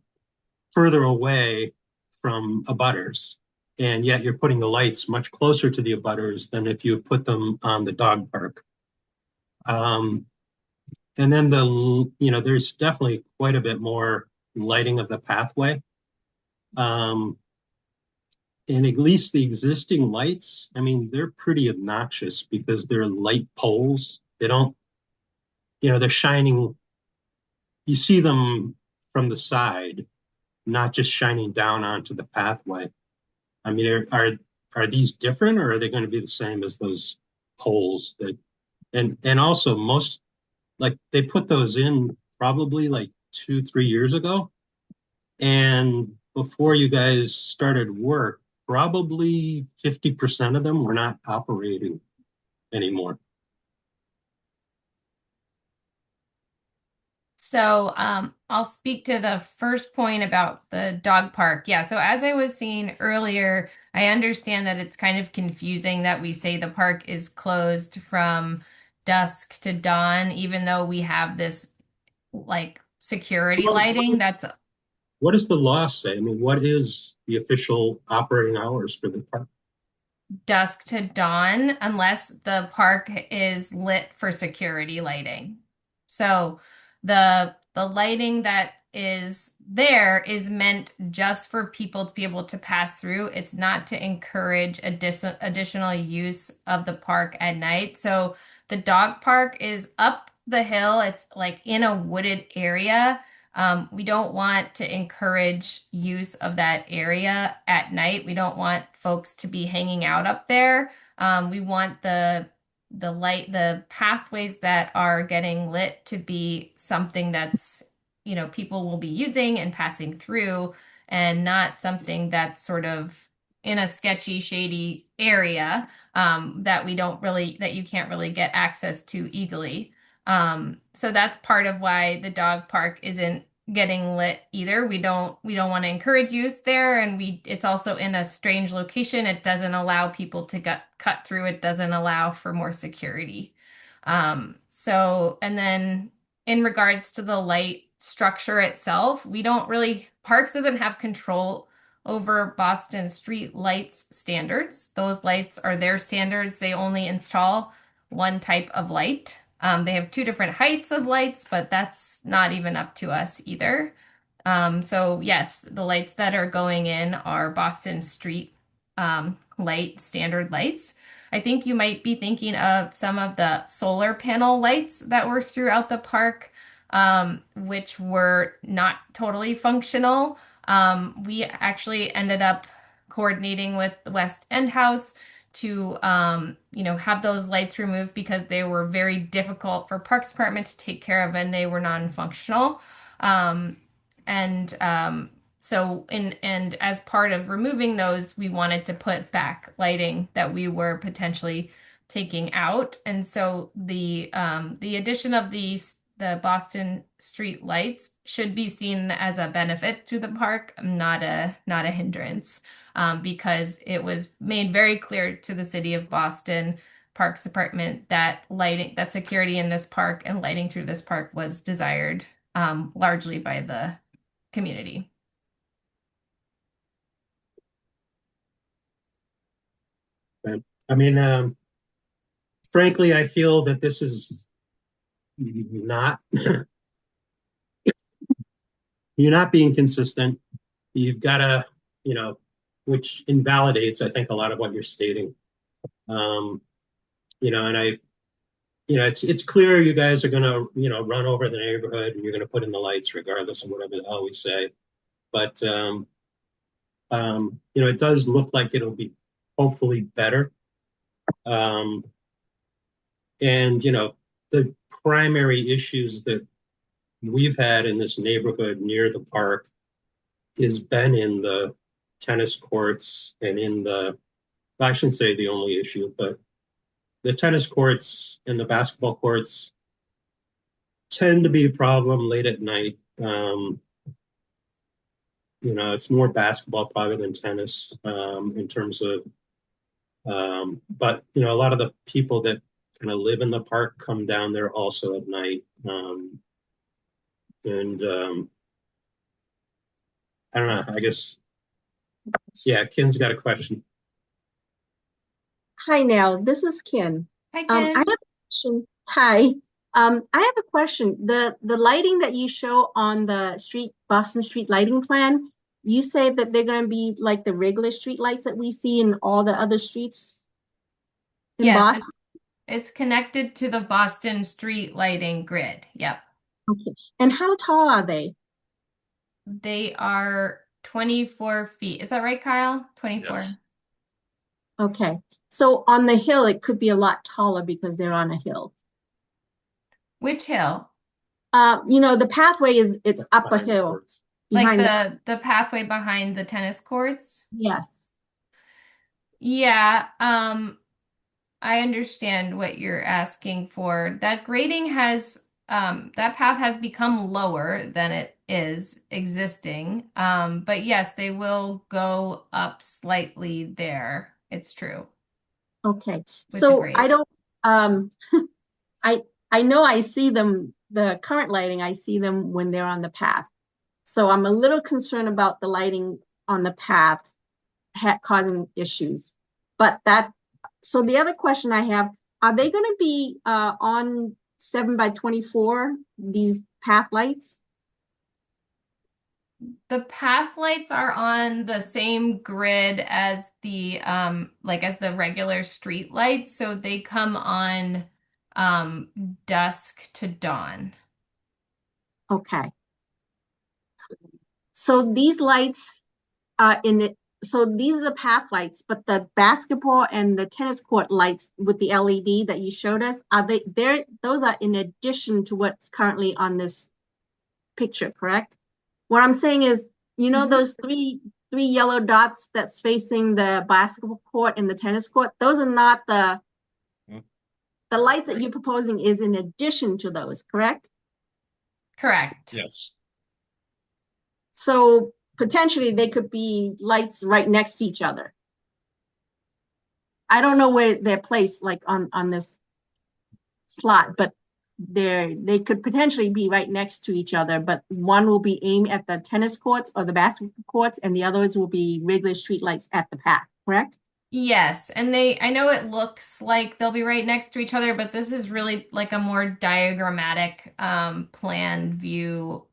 further away from abutters. And yet you're putting the lights much closer to the abutters than if you put them on the dog park. And then there's definitely quite a bit more lighting of the pathway. And at least the existing lights, I mean, they're pretty obnoxious because they're light poles. They don't, they're shining. You see them from the side, not just shining down onto the pathway. I mean, are these different, or are they going to be the same as those poles that, and also most, like, they put those in probably like 2-3 years ago, and before you guys started work, probably 50% of them were not operating anymore. So I'll speak to the first point about the dog park. Yeah, so as I was saying earlier, I understand that it's kind of confusing that we say the park is closed from dusk to dawn, even though we have this like security lighting that's What does the law say? I mean, what is the official operating hours for the park? dusk to dawn unless the park is lit for security lighting. So the lighting that is there is meant just for people to be able to pass through. It's not to encourage additional use of the park at night. So the dog park is up the hill. It's like in a wooded area. We don't want to encourage use of that area at night. We don't want folks to be hanging out up there. We want the pathways that are getting lit to be something that's, people will be using and passing through, and not something that's sort of in a sketchy, shady area that you can't really get access to easily. So that's part of why the dog park isn't getting lit either. We don't want to encourage use there, and it's also in a strange location. It doesn't allow people to cut through. It doesn't allow for more security. And then in regards to the light structure itself, Parks doesn't have control over Boston street lights standards. Those lights are their standards. They only install one type of light. They have two different heights of lights, but that's not even up to us either. So yes, the lights that are going in are Boston Street light standard lights. I think you might be thinking of some of the solar panel lights that were throughout the park, which were not totally functional. We actually ended up coordinating with the West End House to have those lights removed because they were very difficult for Parks Department to take care of, and they were non-functional. And as part of removing those, we wanted to put back lighting that we were potentially taking out. And so the addition of the Boston street lights should be seen as a benefit to the park, not a hindrance, because it was made very clear to the city of Boston Parks Department that security in this park and lighting through this park was desired largely by the community. I mean, frankly, I feel that this is not, you're not being consistent. You've got to, which invalidates, I think, a lot of what you're stating. And it's clear you guys are going to, run over the neighborhood, and you're going to put in the lights regardless of whatever they always say. But, it does look like it'll be hopefully better. The primary issues that we've had in this neighborhood near the park has been in the tennis courts and I shouldn't say the only issue, but the tennis courts and the basketball courts tend to be a problem late at night. it's more basketball probably than tennis in terms of, but a lot of the people that kind of live in the park come down there also at night. And I don't know, I guess, yeah, Ken's got a question. Hi, Nell. This is Ken. Hi, I Ken. have a question. Hi. I have a question. The lighting that you show on the Boston Street lighting plan, you say that they're going to be like the regular street lights that we see in all the other streets in Yes, Boston? it's connected to the Boston street lighting grid. Yep. Okay. And how tall are they? They are 24 feet. Is that right, Kyle? 24. Yes. Okay. So on the hill, it could be a lot taller because they're on a hill. Which hill? The pathway it's up a Behind the hill. courts. Like Behind the pathway behind the tennis courts? Yes. Yeah, I understand what you're asking for. That grading has that path has become lower than it is existing. But yes, they will go up slightly there. It's true Okay. with the So grade. I don't I know I see them, the current lighting, I see them when they're on the path. So I'm a little concerned about the lighting on the path causing issues. So the other question I have, are they going to be on 7x24, these path lights? The path lights are on the same grid as the as the regular street lights, so they come on dusk to dawn. Okay. So these lights so these are the path lights, but the basketball and the tennis court lights with the LED that you showed us, are they there? Those are in addition to what's currently on this picture, correct? What I'm saying is, those three yellow dots that's facing the basketball court and the tennis court, those are not the lights that you're proposing is in addition to those, correct? Correct. Yes. So potentially they could be lights right next to each other. I don't know where they're placed like on this plot, but they could potentially be right next to each other, but one will be aimed at the tennis courts or the basketball courts, and the others will be regular street lights at the path, correct? Yes, and I know it looks like they'll be right next to each other, but this is really like a more diagrammatic plan view,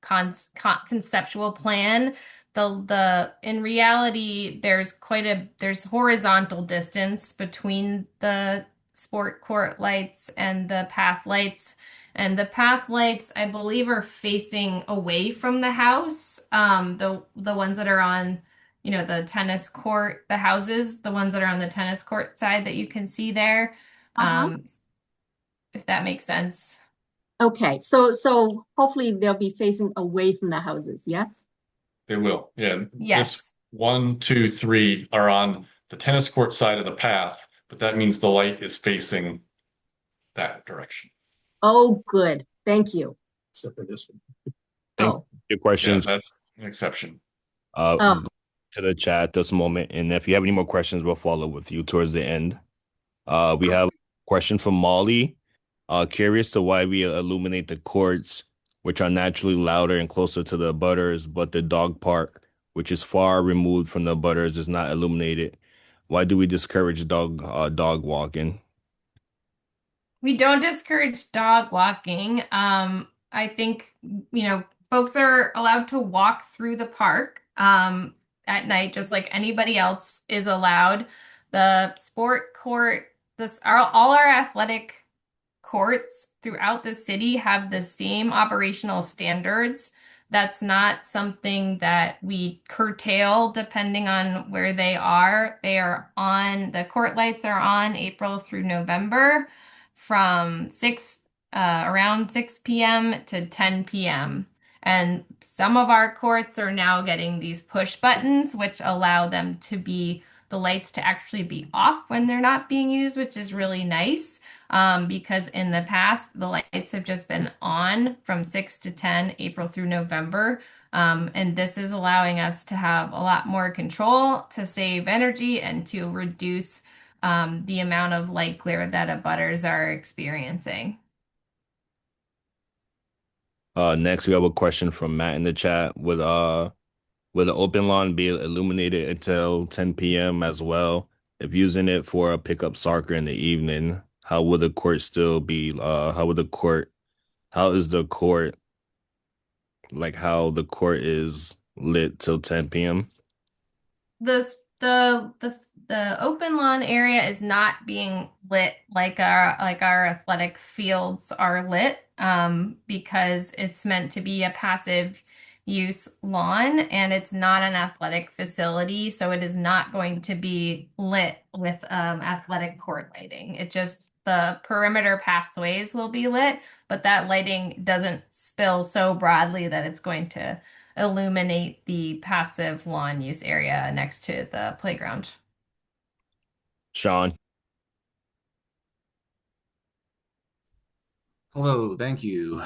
conceptual plan. The in reality, there's horizontal distance between the sport court lights and the path lights. And the path lights, I believe, are facing away from the house. The ones that are on, the tennis court, the houses, the ones that are on the tennis court side that you can see there. If that makes sense. Okay, so hopefully they'll be facing away from the houses, yes? They will. Yeah. Yes. This 1, 2, 3 are on the tennis court side of the path, but that means the light is facing that direction. Oh, good. Thank you. Except for this one. Thank Oh, you. Yeah, Questions that's an exception. oh, to the chat at this moment, and if you have any more questions, we'll follow with you towards the end. We have a question from Molly. Curious to why we illuminate the courts, which are naturally louder and closer to the butters, but the dog park, which is far removed from the butters, is not illuminated. Why do we discourage dog walking? We don't discourage dog walking. I think, folks are allowed to walk through the park at night, just like anybody else is allowed. The sport court, all our athletic courts throughout the city have the same operational standards. That's not something that we curtail depending on where they are. The court lights are on April through November from around 6 p.m. to 10 p.m. And some of our courts are now getting these push buttons, which allow them to be the lights to actually be off when they're not being used, which is really nice because in the past, the lights have just been on from 6 to 10, April through November. And this is allowing us to have a lot more control to save energy and to reduce the amount of light glare that abutters are experiencing. Next we have a question from Matt in the chat. Will the open lawn be illuminated until 10 p.m. as well? If using it for a pickup soccer in the evening, how will the court still be? How is the court, like how the court is lit till 10 p.m.? This the open lawn area is not being lit like our athletic fields are lit because it's meant to be a passive use lawn and it's not an athletic facility, so it is not going to be lit with athletic court lighting. It just the perimeter pathways will be lit, but that lighting doesn't spill so broadly that it's going to illuminate the passive lawn use area next to the playground. Sean. Hello, thank you.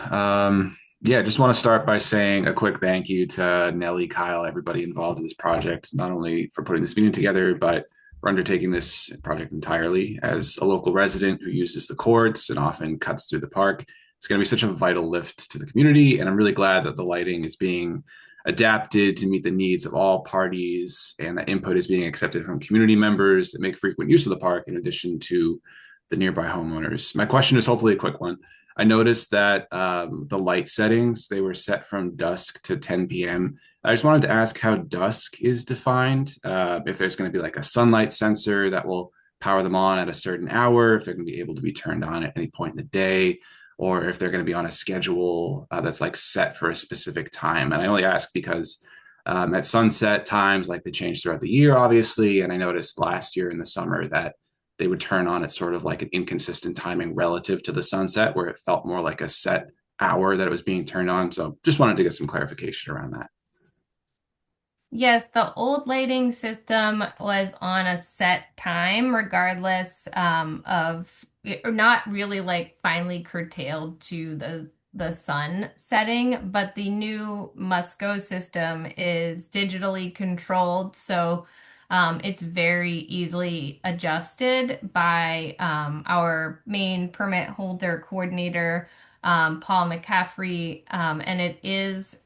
Yeah, just want to start by saying a quick thank you to Nellie, Kyle, everybody involved in this project, not only for putting this meeting together, but for undertaking this project entirely. As a local resident who uses the courts and often cuts through the park, it's going to be such a vital lift to the community, and I'm really glad that the lighting is being adapted to meet the needs of all parties, and that input is being accepted from community members that make frequent use of the park in addition to the nearby homeowners. My question is hopefully a quick one. I noticed that the light settings, they were set from dusk to 10 p.m. I just wanted to ask how dusk is defined, if there's going to be like a sunlight sensor that will power them on at a certain hour, if they're going to be able to be turned on at any point in the day, or if they're going to be on a schedule that's like set for a specific time. And I only ask because at sunset times, like they change throughout the year, obviously. And I noticed last year in the summer that they would turn on at sort of like an inconsistent timing relative to the sunset, where it felt more like a set hour that it was being turned on. So just wanted to get some clarification around that. Yes, the old lighting system was on a set time, regardless of or not really like finely curtailed to the sun setting, but the new Musco system is digitally controlled, so it's very easily adjusted by our main permit holder coordinator, Paul McCaffrey, and it is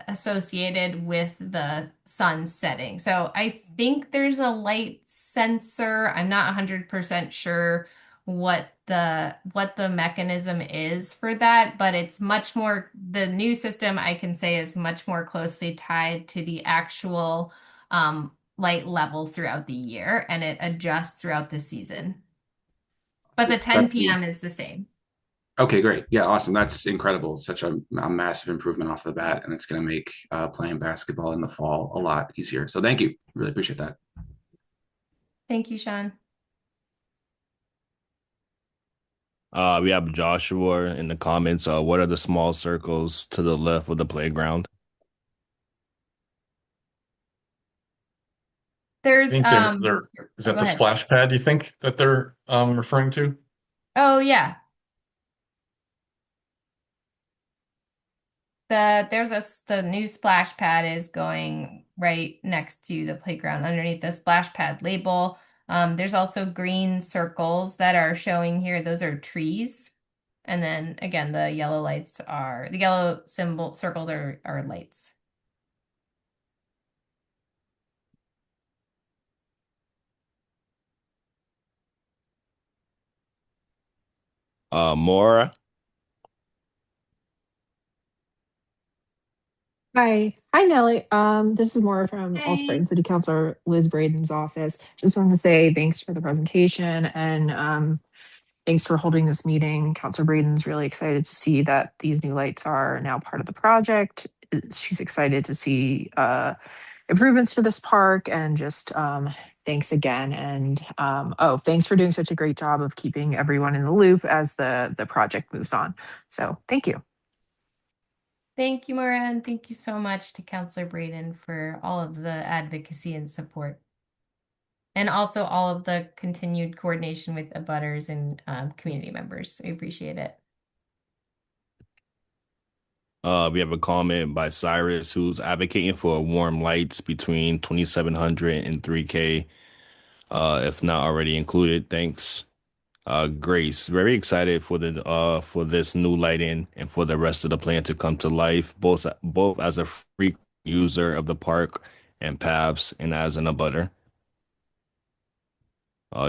associated with the sun setting. So I think there's a light sensor. I'm not 100% sure what the mechanism is for that, but it's much more, the new system I can say is much more closely tied to the actual light levels throughout the year, and it adjusts throughout the season. But the 10 p.m. is the same. Okay, great. Yeah, awesome. That's incredible. Such a massive improvement off the bat, and it's going to make playing basketball in the fall a lot easier. So thank you. Really appreciate that. Thank you, Sean. We have Joshua in the comments. What are the small circles to the left of the playground? There's is that the splash pad you think that they're referring to? Oh yeah. The new splash pad is going right next to the playground underneath the splash pad label. There's also green circles that are showing here. Those are trees. And then again, the yellow circles are lights. Maura. Hi, Nellie. This is Maura from Hey. All Springs City Councilor Liz Braden's office. Just wanted to say thanks for the presentation and thanks for holding this meeting. Councilor Braden's really excited to see that these new lights are now part of the project. She's excited to see improvements to this park and just thanks again. And thanks for doing such a great job of keeping everyone in the loop as the project moves on. So thank you. Thank you, Maura, and thank you so much to Councilor Braden for all of the advocacy and support. and also all of the continued coordination with abutters and community members. I appreciate it. We have a comment by Cyrus who's advocating for warm lights between 2700 and 3K, if not already included. Thanks. Grace, very excited for this new lighting and for the rest of the plan to come to life, both as a frequent user of the park and paths and as an abutter.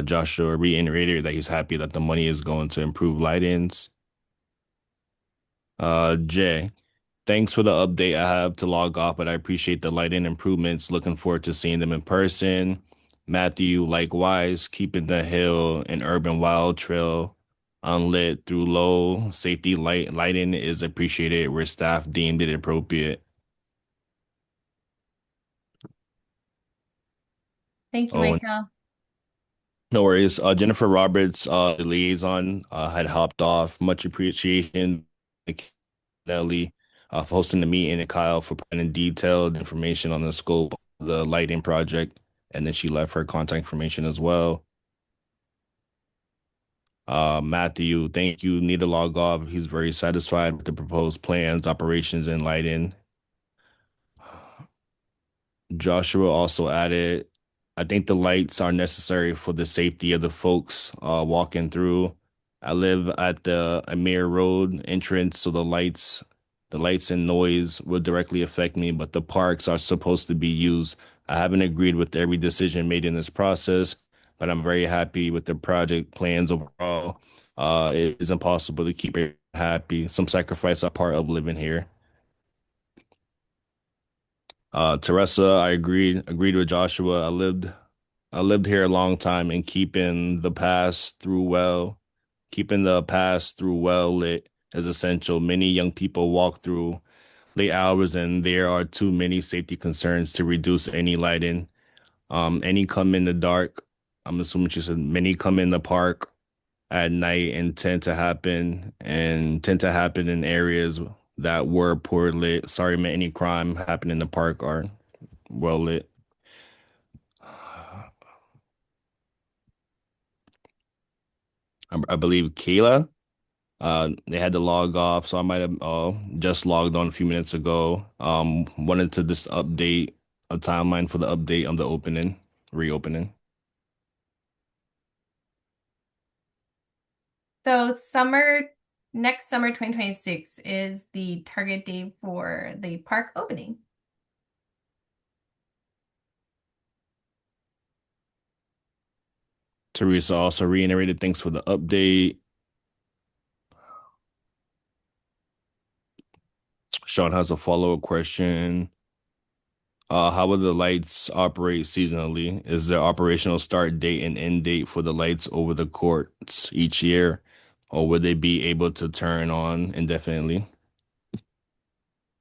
Joshua reiterated that he's happy that the money is going to improve lightings. Jay, thanks for the update. I have to log off, but I appreciate the lighting improvements. Looking forward to seeing them in person. Matthew, likewise, keeping the hill and urban wild trail unlit through low safety lighting is appreciated where staff deemed it appropriate. Thank you, Oh, Michael. no worries. Jennifer Roberts, the liaison, had hopped off. Much appreciation, Nelly, for hosting the meeting, and Kyle for providing detailed information on the scope of the lighting project. And then she left her contact information as well. Matthew, thank you. Need to log off. He's very satisfied with the proposed plans, operations, and lighting. Joshua also added, I think the lights are necessary for the safety of the folks walking through. I live at the Amir Road entrance, so the lights and noise will directly affect me, but the parks are supposed to be used. I haven't agreed with every decision made in this process, but I'm very happy with the project plans overall. It is impossible to keep it happy. Some sacrifice are part of living here. Teresa, I agreed with Joshua. I lived here a long time, and keeping the pass through well lit is essential. Many young people walk through late hours, and there are too many safety concerns to reduce any lighting. Any come in the dark. I'm assuming she said many come in the park at night and tend to happen in areas that were poor lit. Sorry, man, any crime happen in the park are well lit. I believe Kayla, they had to log off, so I might have just logged on a few minutes ago. Wanted to just update a timeline for the update on the reopening. So next summer 2026 is the target date for the park opening. Teresa also reiterated thanks for the update. Sean has a follow-up question. How will the lights operate seasonally? Is there operational start date and end date for the lights over the courts each year, or would they be able to turn on indefinitely?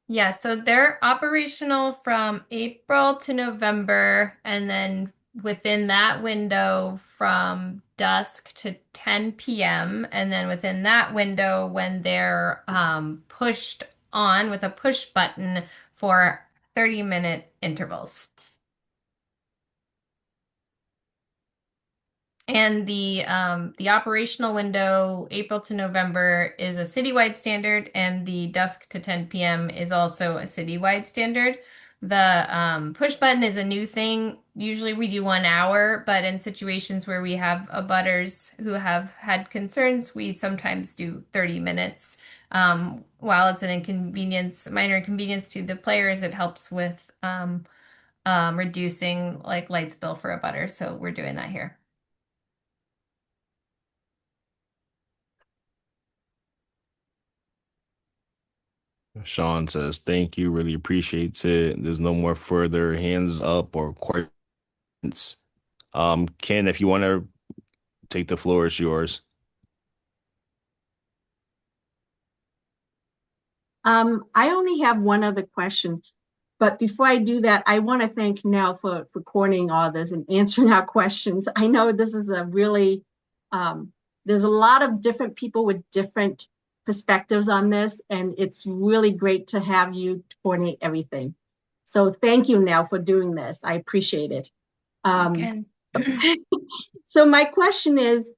Yeah, so they're operational from April to November, and then within that window from dusk to 10 p.m. And then within that window, when they're pushed on with a push button for 30-minute intervals. And the operational window, April to November, is a citywide standard, and the dusk to 10 p.m. is also a citywide standard. The push button is a new thing. Usually we do 1 hour, but in situations where we have abutters who have had concerns, we sometimes do 30 minutes. While it's an minor inconvenience to the players, it helps with reducing like light spill for abutters. So we're doing that here. Sean says, thank you, really appreciates it. There's no more further hands up or questions. Ken, if you want to take the floor, it's yours. I only have one other question, but before I do that, I want to thank Nell for coordinating all this and answering our questions. I know this is a really, there's a lot of different people with different perspectives on this, and it's really great to have you coordinate everything. So thank you, Nell, for doing this. I appreciate it. Ken, So my question is,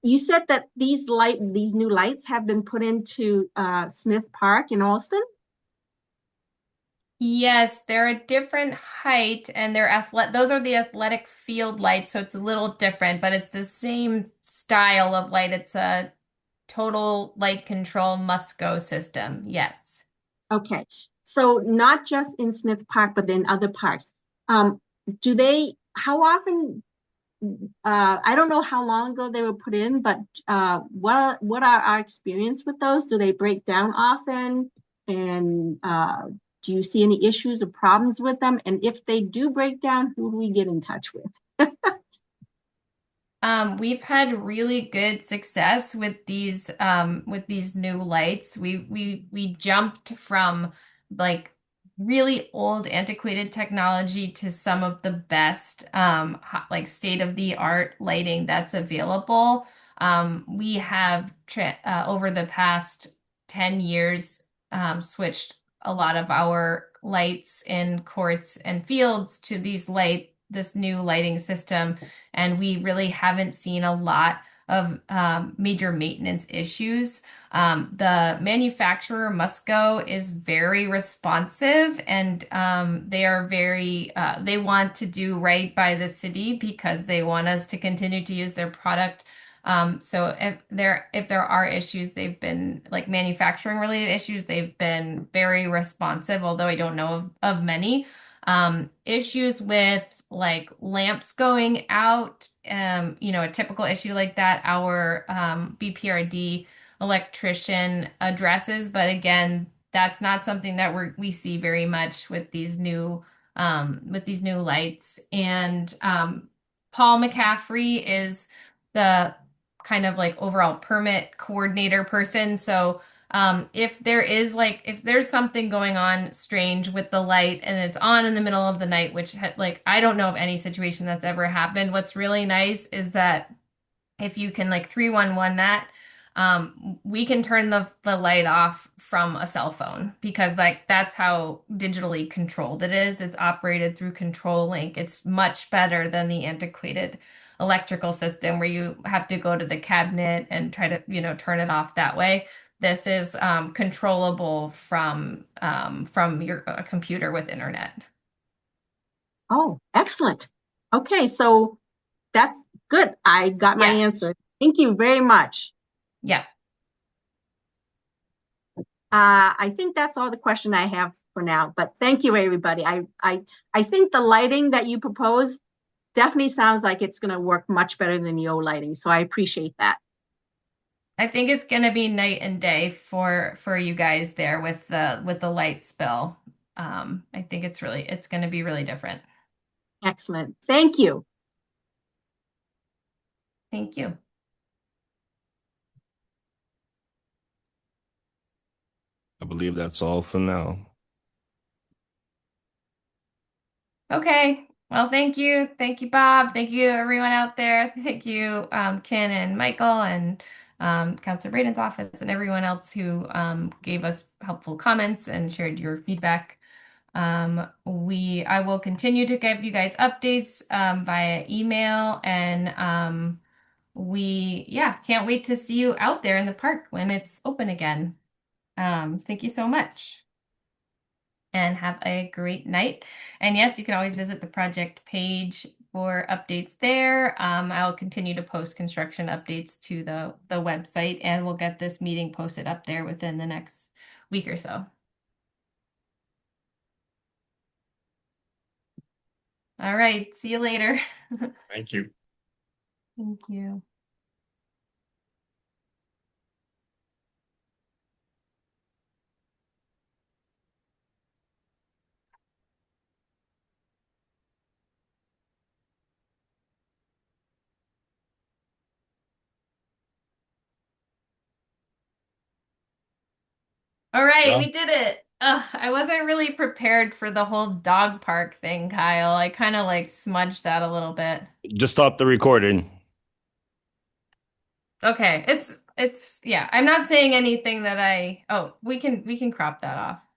you said that these new lights have been put into Smith Park in Alston? Yes, they're a different height and those are the athletic field lights, so it's a little different, but it's the same style of light. It's a total light control must-go system. Yes. Okay. So not just in Smith Park, but in other parks. Um, how often, I don't know how long ago they were put in, but what are our experience with those? Do they break down often? And do you see any issues or problems with them? And if they do break down, who do we get in touch with? We've had really good success with these new lights. We jumped from like really old antiquated technology to some of the best like state-of-the-art lighting that's available. We have over the past 10 years switched a lot of our lights in courts and fields to this new lighting system, and we really haven't seen a lot of major maintenance issues. The manufacturer Musco is very responsive, and they want to do right by the city because they want us to continue to use their product. So if there are issues, they've been like manufacturing related issues, they've been very responsive, although I don't know of many. Issues with like lamps going out, a typical issue like that, our BPRD electrician addresses, but again, that's not something that we see very much with these new lights. And Paul McCaffrey is the kind of like overall permit coordinator person. So if there's something going on strange with the light and it's on in the middle of the night, which like I don't know of any situation that's ever happened. What's really nice is that if you can like 311 that, we can turn the light off from a cell phone because like that's how digitally controlled it is. It's operated through Control Link. It's much better than the antiquated electrical system where you have to go to the cabinet and try to, turn it off that way. This is controllable from your computer with internet. Oh, excellent. Okay, so that's good. I got my Yeah. answer. Thank you very much. Yeah. I think that's all the question I have for now, but thank you, everybody. I think the lighting that you proposed definitely sounds like it's going to work much better than Yo lighting, so I appreciate that. I think it's gonna be night and day for you guys there with the light spill. I think it's gonna be really different. Excellent. Thank you. Thank you. I believe that's all for now. Okay. Well, thank you. Thank you, Bob. Thank you, everyone out there. Thank you, Ken and Michael and Counselor Braden's office and everyone else who gave us helpful comments and shared your feedback. I will continue to give you guys updates via email, and can't wait to see you out there in the park when it's open again. Thank you so much. And have a great night. And yes, you can always visit the project page for updates there. I'll continue to post construction updates to the website, and we'll get this meeting posted up there within the next week or so. All right, see you later. Thank you. Thank you. All right, Yeah. we did it. I wasn't really prepared for the whole dog park thing, Kyle. I kind of like smudged that a little bit. Just stop the recording. Okay, it's yeah. I'm not saying anything that we can crop that off.